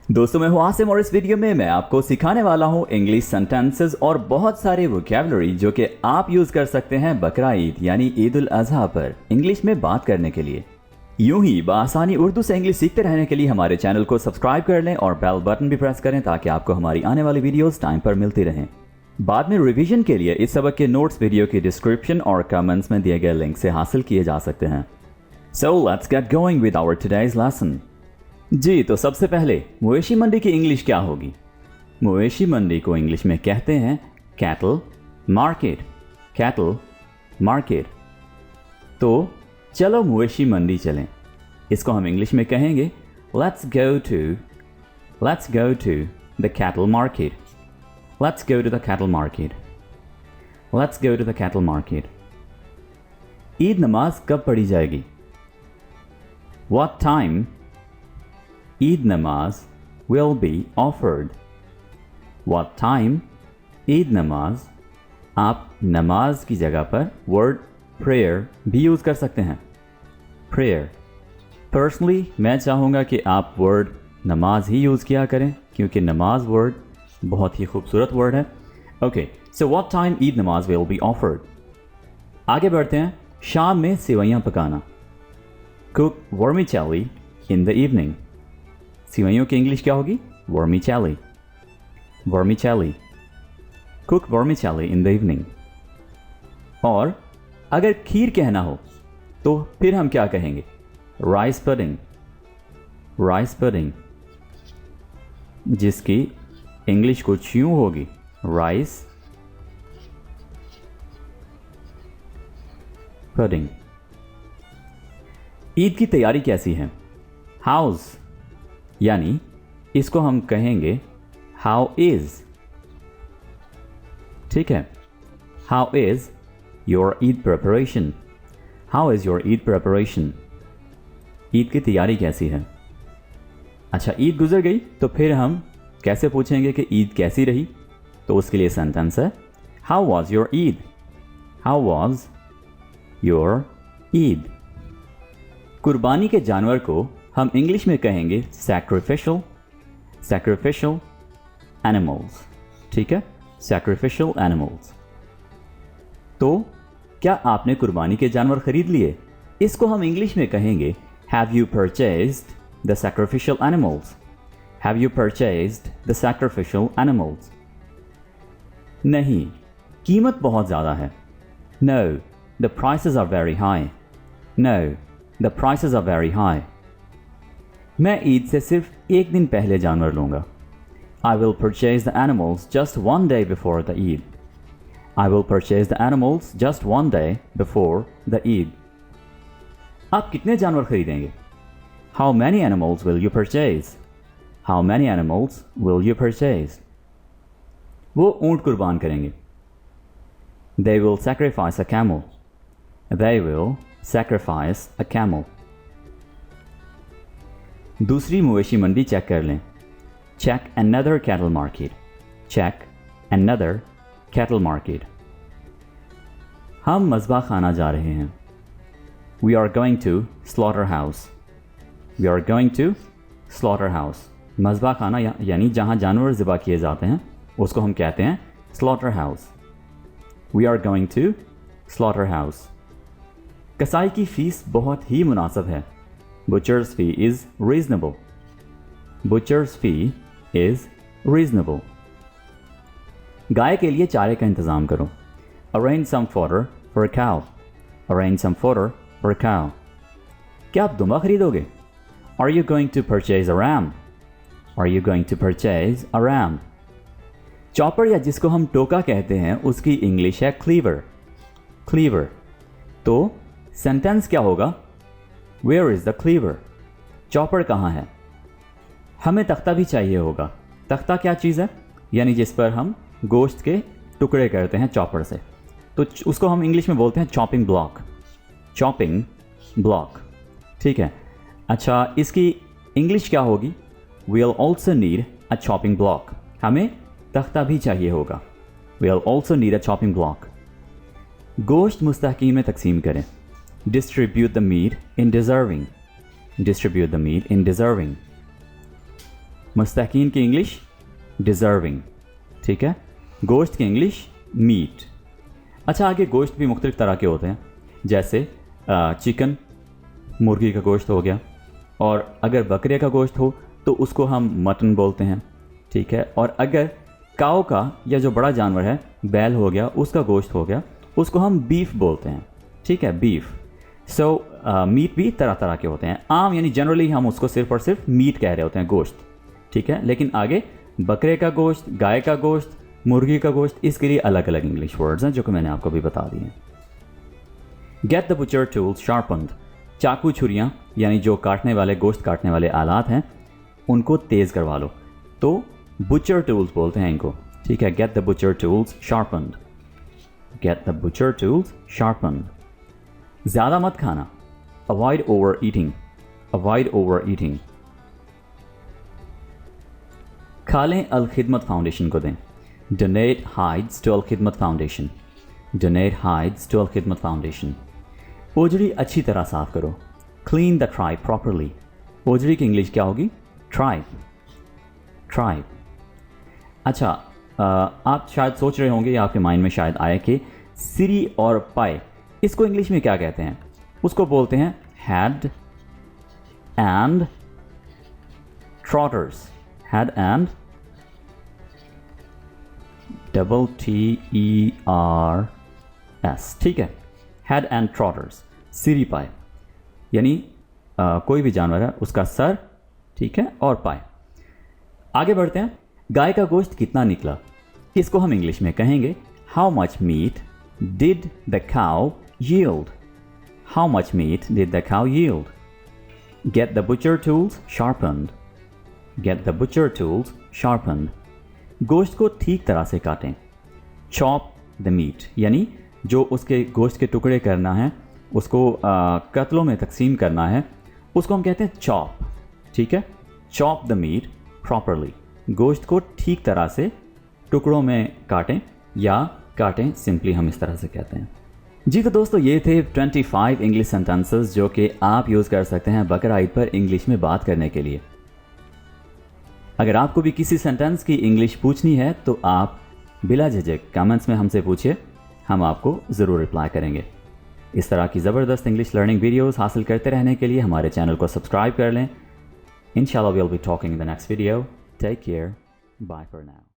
दोस्तों मैं हूं आसिम और इस वीडियो में मैं आपको सिखाने वाला हूं इंग्लिश सेंटेंसेस और बहुत सारे वोकैबुलरी जो कि आप यूज कर सकते हैं बकरा ईद यानी ईद उल अजहा पर इंग्लिश में बात करने के लिए। यूं ही बआसानी उर्दू से इंग्लिश सीखते रहने के लिए हमारे चैनल को सब्सक्राइब कर लें और बेल बटन भी प्रेस करें ताकि आपको हमारी आने वाली वीडियोस टाइम पर मिलती रहें। बाद में रिवीजन के लिए इस सबक के नोट्स वीडियो की डिस्क्रिप्शन और कमेंट्स में दिए गए लिंक से हासिल किए जा सकते हैं। So let's get going with our today's lesson. जी तो सबसे पहले मवेशी मंडी की इंग्लिश क्या होगी? मवेशी मंडी को इंग्लिश में कहते हैं कैटल मार्केट। Cattle market. तो चलो मवेशी मंडी चलें। इसको हम इंग्लिश में कहेंगे let's go to the cattle market. Let's go to the cattle market. Let's go to the cattle market. Eid नमाज कब पढ़ी जाएगी? What time Eid namaz will be offered. What time Eid namaz? आप नमाज की जगह पर वर्ड प्रेयर भी यूज़ कर सकते हैं। प्रेयर। पर्सनली मैं चाहूँगा कि आप वर्ड नमाज ही यूज़ किया करें क्योंकि नमाज वर्ड बहुत ही खूबसूरत वर्ड है। Okay, so what time Eid नमाज विल बी ऑफर्ड। आगे बढ़ते हैं। शाम में सेवइयाँ पकाना। Cook vermicelli in the evening. सेवइयों की इंग्लिश क्या होगी? Vermicelli. Vermicelli. Cook vermicelli in the evening. और अगर खीर कहना हो तो फिर हम क्या कहेंगे? Rice pudding. राइस पुडिंग, जिसकी इंग्लिश कुछ यूं होगी राइस पुडिंग। ईद की तैयारी कैसी है? हाउस, यानी इसको हम कहेंगे हाउ इज। ठीक है, how is your Eid preparation. How is your Eid preparation. Eid की तैयारी कैसी है? अच्छा, ईद गुजर गई तो फिर हम कैसे पूछेंगे कि ईद कैसी रही? तो उसके लिए सेंटेंस है how was your Eid. How was your Eid. कुर्बानी के जानवर को हम इंग्लिश में कहेंगे सैक्रिफिशियल। Sacrificial animals. ठीक है, सैक्रिफिशियल एनिमल्स। तो क्या आपने कुर्बानी के जानवर खरीद लिए? इसको हम इंग्लिश में कहेंगे have you purchased the sacrificial animals. Have you purchased the sacrificial animals. नहीं, कीमत बहुत ज़्यादा है। No, the prices are very high. No, the prices are very high. मैं ईद से सिर्फ एक दिन पहले जानवर लूँगा। I will purchase the animals just one day before the Eid. I will purchase the animals just one day before the Eid. आप कितने जानवर खरीदेंगे? How many animals will you purchase? How many animals will you purchase? वो ऊँट कुर्बान करेंगे। They will sacrifice a camel. They will sacrifice a camel. दूसरी मवेशी मंडी चेक कर लें। Check another cattle market. Check another cattle market. हम मज़बा खाना जा रहे हैं। We are going to slaughterhouse. We are going to slaughterhouse. मज़बा खाना यानी जहाँ जानवर ज़िबा किए जाते हैं उसको हम कहते हैं slaughterhouse. We are going to slaughterhouse. कसाई की फ़ीस बहुत ही मुनासिब है। Butcher's fee is reasonable. Butcher's fee is reasonable. गाय के लिए चारे का इंतज़ाम करो। Arrange some fodder for a cow. Arrange some fodder for a cow. क्या आप दुम्बा खरीदोगे? Are you going to purchase a ram? Are you going to purchase a ram? Chopper या जिसको हम टोका कहते हैं उसकी इंग्लिश है cleaver. Cleaver. तो सेंटेंस क्या होगा? Where is the cleaver? Chopper कहाँ है? हमें तख्ता भी चाहिए होगा। तख्ता क्या चीज़ है? यानी जिस पर हम गोश्त के टुकड़े करते हैं चॉपर से, तो उसको हम इंग्लिश में बोलते हैं चॉपिंग ब्लॉक। Chopping block. ठीक है। अच्छा, इसकी इंग्लिश क्या होगी? We'll also need a chopping block. हमें तख्ता भी चाहिए होगा। We'll also need a chopping block. गोश्त मुस्तहकीन में तकसीम करें। Distribute the meat in deserving. Distribute the meat in deserving. मुस्तकीन की इंग्लिश डिज़र्विंग, ठीक है। गोश्त की इंग्लिश मीट। अच्छा, आगे गोश्त भी मुख्तलिफ तरह के होते हैं, जैसे चिकन, मुर्गी का गोश्त हो गया, और अगर बकरे का गोश्त हो तो उसको हम मटन बोलते हैं, ठीक है। और अगर काऊ का या जो बड़ा जानवर है बैल हो गया, उसका गोश्त हो गया, उसको हम बीफ बोलते हैं, ठीक है, बीफ। सो मीट भी तरह तरह के होते हैं। आम यानी जनरली हम उसको सिर्फ और सिर्फ मीट कह रहे होते हैं, गोश्त, ठीक है। लेकिन आगे बकरे का गोश्त, गाय का गोश्त, मुर्गी का गोश्त, इसके लिए अलग अलग इंग्लिश वर्ड्स हैं जो कि मैंने आपको भी बता दिए। Get the butcher tools sharpened. चाकू छुरियाँ यानी जो काटने वाले, गोश्त काटने वाले आलात हैं, उनको तेज़ करवा लो, तो बुचर टूल्स बोलते हैं इनको, ठीक है। Get the butcher tools sharpened, get the butcher tools sharpened. ज़्यादा मत खाना, avoid over eating, avoid over eating. खा लें अल खिदमत फाउंडेशन को दें, डोनेट हाइड्स टू अल खिदमत फाउंडेशन, डोनेट हाइड्स टू अल खिदमत फाउंडेशन। ओजड़ी अच्छी तरह साफ करो, क्लीन द ट्राइब प्रॉपरली। ओजड़ी की इंग्लिश क्या होगी? Tribe, tribe. अच्छा, आप शायद सोच रहे होंगे या आपके माइंड में शायद आए कि सिरी और पाए, इसको इंग्लिश में क्या कहते हैं? उसको बोलते हैं had and trotters, had and TERS, ठीक है, हैड एंड ट्रॉटर्स, सिरी पाए यानी कोई भी जानवर है उसका सर, ठीक है, और पाए। आगे बढ़ते हैं। गाय का गोश्त कितना निकला, इसको हम इंग्लिश में कहेंगे how much meat did the cow yield, how much meat did the cow yield. Get the butcher tools sharpened, get the butcher tools sharpened. गोश्त को ठीक तरह से काटें, चॉप द मीट यानी जो उसके गोश्त के टुकड़े करना है, उसको कतलों में तकसीम करना है, उसको हम कहते हैं चॉप, ठीक है। चॉप द मीट प्रॉपरली, गोश्त को ठीक तरह से टुकड़ों में काटें, या काटें सिंपली हम इस तरह से कहते हैं। जी तो दोस्तों, ये थे 25 इंग्लिश सेंटेंसेस जो कि आप यूज़ कर सकते हैं बकरा ईद पर इंग्लिश में बात करने के लिए। अगर आपको भी किसी सेंटेंस की इंग्लिश पूछनी है तो आप बिला झिझक कमेंट्स में हमसे पूछिए, हम आपको ज़रूर रिप्लाई करेंगे। इस तरह की ज़बरदस्त इंग्लिश लर्निंग वीडियोस हासिल करते रहने के लिए हमारे चैनल को सब्सक्राइब कर लें। इंशाल्लाह we will be talking in the next video. Take care, bye for now.